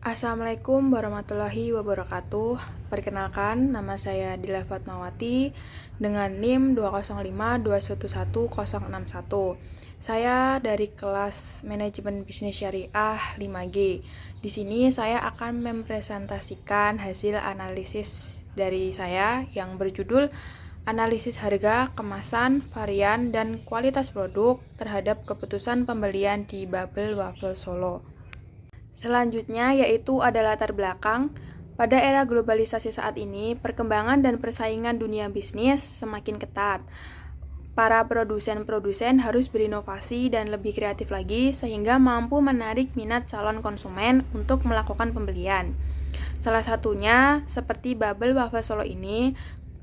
Assalamualaikum warahmatullahi wabarakatuh. Perkenalkan, nama saya Dila Fatmawati dengan NIM 205211061. Saya dari kelas Manajemen Bisnis Syariah 5G. Di sini saya akan mempresentasikan hasil analisis dari saya yang berjudul Analisis harga, kemasan, varian, dan kualitas produk terhadap keputusan pembelian di Bubble Waffle Solo. Selanjutnya yaitu ada latar belakang. Pada era globalisasi saat ini, perkembangan dan persaingan dunia bisnis semakin ketat. Para produsen-produsen harus berinovasi dan lebih kreatif lagi sehingga mampu menarik minat calon konsumen untuk melakukan pembelian. Salah satunya seperti Bubble Waffle Solo ini,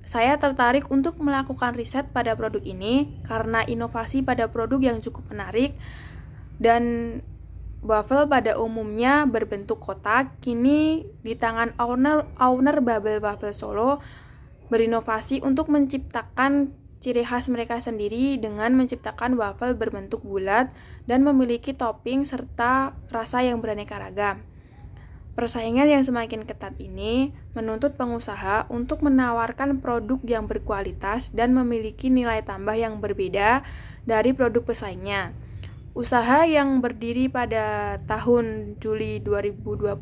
saya tertarik untuk melakukan riset pada produk ini karena inovasi pada produk yang cukup menarik dan waffle pada umumnya berbentuk kotak. Kini di tangan owner Bubble Waffle Solo berinovasi untuk menciptakan ciri khas mereka sendiri dengan menciptakan waffle berbentuk bulat dan memiliki topping serta rasa yang beraneka ragam. Persaingan yang semakin ketat ini menuntut pengusaha untuk menawarkan produk yang berkualitas dan memiliki nilai tambah yang berbeda dari produk pesaingnya. Usaha yang berdiri pada tahun Juli 2021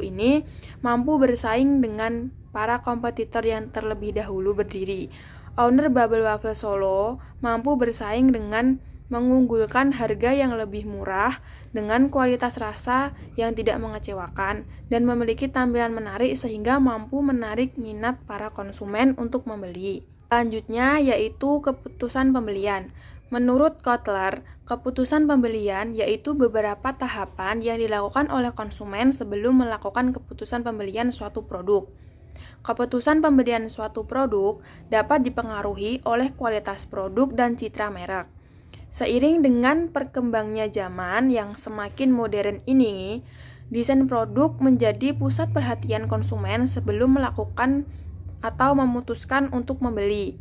ini mampu bersaing dengan para kompetitor yang terlebih dahulu berdiri. Owner Bubble Waffle Solo mampu bersaing dengan mengunggulkan harga yang lebih murah dengan kualitas rasa yang tidak mengecewakan dan memiliki tampilan menarik sehingga mampu menarik minat para konsumen untuk membeli. Selanjutnya yaitu keputusan pembelian. Menurut Kotler, keputusan pembelian yaitu beberapa tahapan yang dilakukan oleh konsumen sebelum melakukan keputusan pembelian suatu produk. Keputusan pembelian suatu produk dapat dipengaruhi oleh kualitas produk dan citra merek. Seiring dengan perkembangnya zaman yang semakin modern ini, desain produk menjadi pusat perhatian konsumen sebelum melakukan atau memutuskan untuk membeli.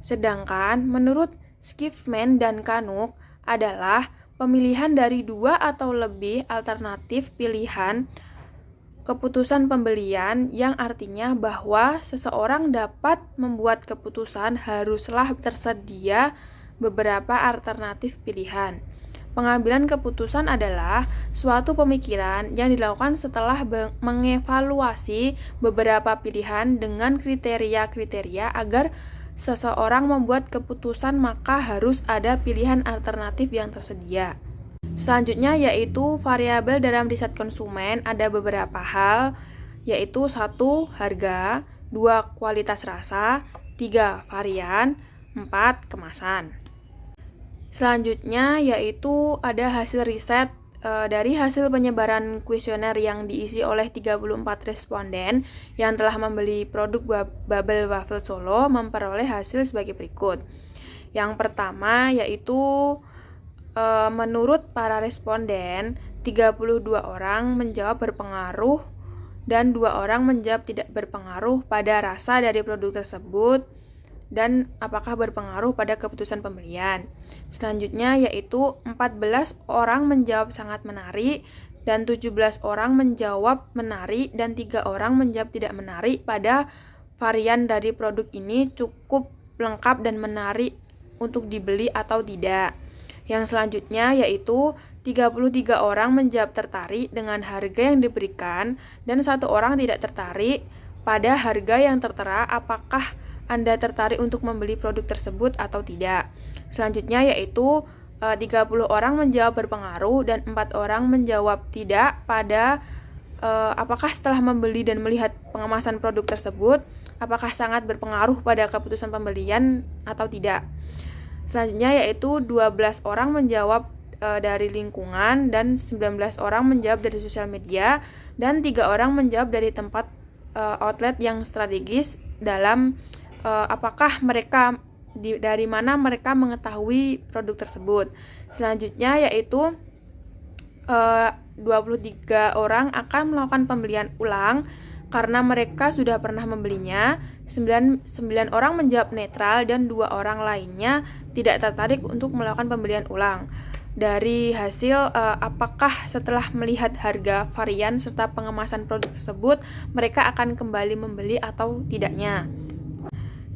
Sedangkan menurut Skiffman dan Kanuk adalah pemilihan dari dua atau lebih alternatif pilihan keputusan pembelian yang artinya bahwa seseorang dapat membuat keputusan haruslah tersedia beberapa alternatif pilihan. Pengambilan keputusan adalah suatu pemikiran yang dilakukan setelah mengevaluasi beberapa pilihan dengan kriteria-kriteria agar seseorang membuat keputusan maka harus ada pilihan alternatif yang tersedia. Selanjutnya yaitu variabel dalam riset konsumen ada beberapa hal yaitu 1. Harga, 2. Kualitas rasa, 3. Varian, 4. Kemasan. Selanjutnya yaitu ada hasil riset dari hasil penyebaran kuesioner yang diisi oleh 34 responden yang telah membeli produk Bubble Waffle Solo memperoleh hasil sebagai berikut. Yang pertama yaitu menurut para responden 32 orang menjawab berpengaruh dan 2 orang menjawab tidak berpengaruh pada rasa dari produk tersebut dan apakah berpengaruh pada keputusan pembelian. Selanjutnya yaitu 14 orang menjawab sangat menarik dan 17 orang menjawab menarik dan 3 orang menjawab tidak menarik pada varian dari produk ini cukup lengkap dan menarik untuk dibeli atau tidak. Yang selanjutnya yaitu 33 orang menjawab tertarik dengan harga yang diberikan dan 1 orang tidak tertarik pada harga yang tertera apakah Anda tertarik untuk membeli produk tersebut atau tidak. Selanjutnya yaitu 30 orang menjawab berpengaruh dan 4 orang menjawab tidak pada apakah setelah membeli dan melihat pengemasan produk tersebut apakah sangat berpengaruh pada keputusan pembelian atau tidak. Selanjutnya yaitu 12 orang menjawab dari lingkungan dan 19 orang menjawab dari sosial media dan 3 orang menjawab dari tempat outlet yang strategis dalam apakah mereka dari mana mereka mengetahui produk tersebut. Selanjutnya yaitu 23 orang akan melakukan pembelian ulang karena mereka sudah pernah membelinya. 9 orang menjawab netral dan 2 orang lainnya tidak tertarik untuk melakukan pembelian ulang. dari hasil apakah setelah melihat harga, varian, serta pengemasan produk tersebut mereka akan kembali membeli atau tidaknya.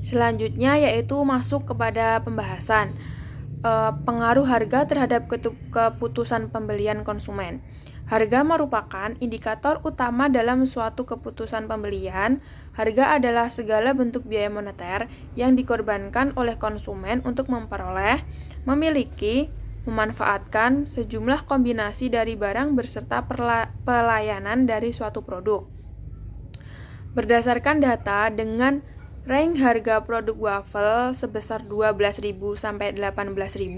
Selanjutnya yaitu masuk kepada pembahasan pengaruh harga terhadap keputusan pembelian konsumen. Harga merupakan indikator utama dalam suatu keputusan pembelian. Harga adalah segala bentuk biaya moneter yang dikorbankan oleh konsumen untuk memperoleh, memiliki, memanfaatkan sejumlah kombinasi dari barang beserta pelayanan dari suatu produk. Berdasarkan data dengan range harga produk wafel sebesar 12.000 sampai 18.000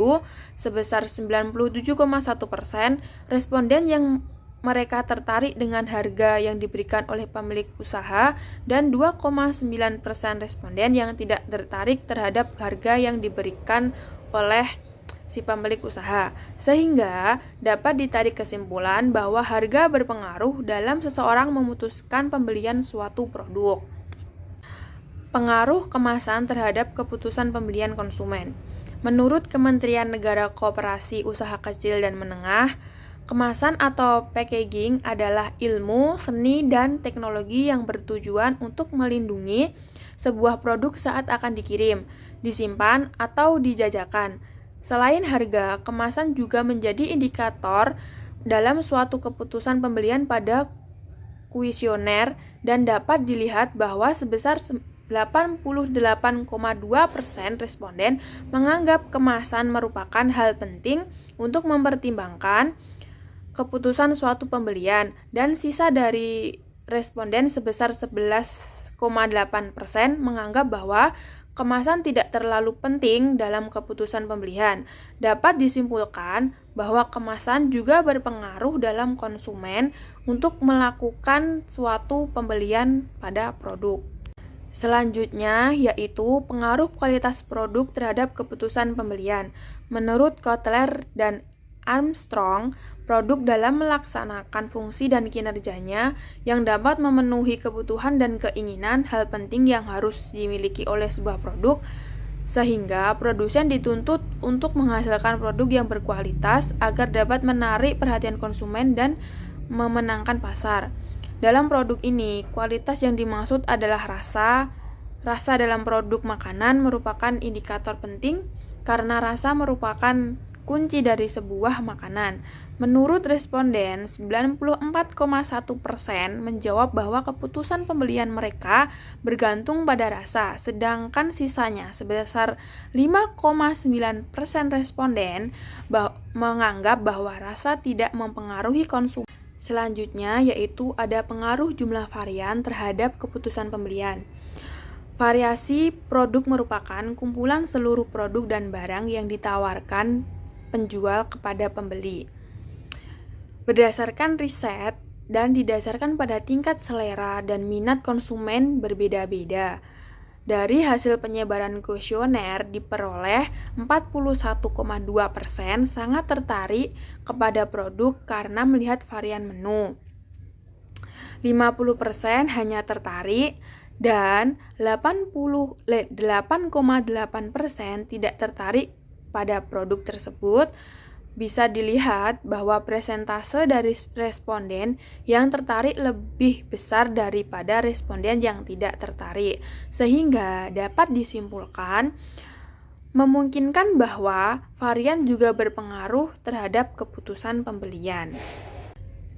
sebesar 97,1%, responden yang mereka tertarik dengan harga yang diberikan oleh pemilik usaha dan 2,9% responden yang tidak tertarik terhadap harga yang diberikan oleh si pemilik usaha. Sehingga dapat ditarik kesimpulan bahwa harga berpengaruh dalam seseorang memutuskan pembelian suatu produk. Pengaruh kemasan terhadap keputusan pembelian konsumen. Menurut Kementerian Negara Koperasi Usaha Kecil dan Menengah, kemasan atau packaging adalah ilmu, seni, dan teknologi yang bertujuan untuk melindungi sebuah produk saat akan dikirim, disimpan, atau dijajakan. Selain harga, kemasan juga menjadi indikator dalam suatu keputusan pembelian pada kuesioner dan dapat dilihat bahwa sebesar 88,2% responden menganggap kemasan merupakan hal penting untuk mempertimbangkan keputusan suatu pembelian dan sisa dari responden sebesar 11,8% menganggap bahwa kemasan tidak terlalu penting dalam keputusan pembelian. Dapat disimpulkan bahwa kemasan juga berpengaruh dalam konsumen untuk melakukan suatu pembelian pada produk. Selanjutnya yaitu pengaruh kualitas produk terhadap keputusan pembelian. Menurut Kotler dan Armstrong, produk dalam melaksanakan fungsi dan kinerjanya yang dapat memenuhi kebutuhan dan keinginan hal penting yang harus dimiliki oleh sebuah produk, sehingga produsen dituntut untuk menghasilkan produk yang berkualitas agar dapat menarik perhatian konsumen dan memenangkan pasar. Dalam produk ini, kualitas yang dimaksud adalah rasa. Rasa dalam produk makanan merupakan indikator penting karena rasa merupakan kunci dari sebuah makanan. Menurut responden, 94,1% menjawab bahwa keputusan pembelian mereka bergantung pada rasa, sedangkan sisanya sebesar 5,9% responden menganggap bahwa rasa tidak mempengaruhi konsumsi. Selanjutnya yaitu ada pengaruh jumlah varian terhadap keputusan pembelian. Variasi produk merupakan kumpulan seluruh produk dan barang yang ditawarkan penjual kepada pembeli. Berdasarkan riset dan didasarkan pada tingkat selera dan minat konsumen berbeda-beda. Dari hasil penyebaran kuesioner diperoleh 41,2% sangat tertarik kepada produk karena melihat varian menu. 50% hanya tertarik dan 88,8% tidak tertarik pada produk tersebut. Bisa dilihat bahwa persentase dari responden yang tertarik lebih besar daripada responden yang tidak tertarik, sehingga dapat disimpulkan memungkinkan bahwa varian juga berpengaruh terhadap keputusan pembelian.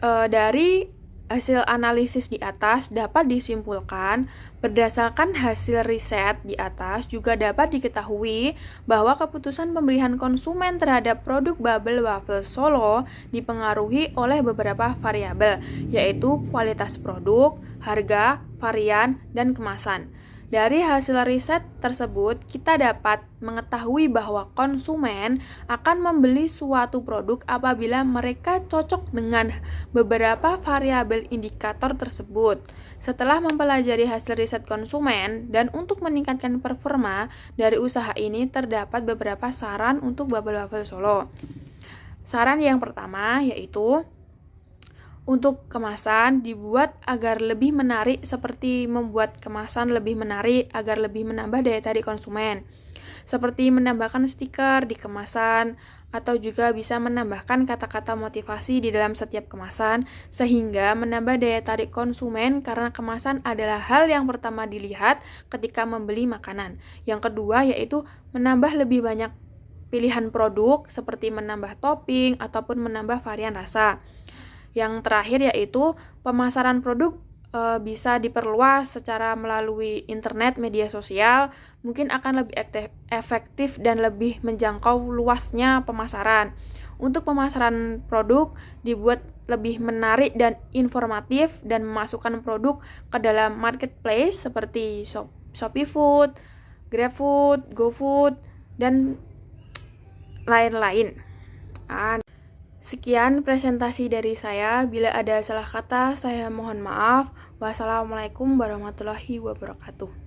Dari hasil analisis di atas dapat disimpulkan, berdasarkan hasil riset di atas juga dapat diketahui bahwa keputusan pembelian konsumen terhadap produk Bubble Waffle Solo dipengaruhi oleh beberapa variabel, yaitu kualitas produk, harga, varian, dan kemasan. Dari hasil riset tersebut, kita dapat mengetahui bahwa konsumen akan membeli suatu produk apabila mereka cocok dengan beberapa variabel indikator tersebut. Setelah mempelajari hasil riset konsumen dan untuk meningkatkan performa dari usaha ini, terdapat beberapa saran untuk Bubble Waffle Solo. Saran yang pertama yaitu Untuk kemasan dibuat agar lebih menarik, seperti membuat kemasan lebih menarik agar lebih menambah daya tarik konsumen. Seperti menambahkan stiker di kemasan atau juga bisa menambahkan kata-kata motivasi di dalam setiap kemasan sehingga menambah daya tarik konsumen karena kemasan adalah hal yang pertama dilihat ketika membeli makanan. Yang kedua yaitu menambah lebih banyak pilihan produk seperti menambah topping ataupun menambah varian rasa. Yang terakhir yaitu pemasaran produk bisa diperluas secara melalui internet, media sosial, mungkin akan lebih efektif dan lebih menjangkau luasnya pemasaran. Untuk pemasaran produk dibuat lebih menarik dan informatif dan memasukkan produk ke dalam marketplace seperti Shopee Food, GrabFood, GoFood, dan lain-lain. Sekian presentasi dari saya. Bila ada salah kata, saya mohon maaf. Wassalamualaikum warahmatullahi wabarakatuh.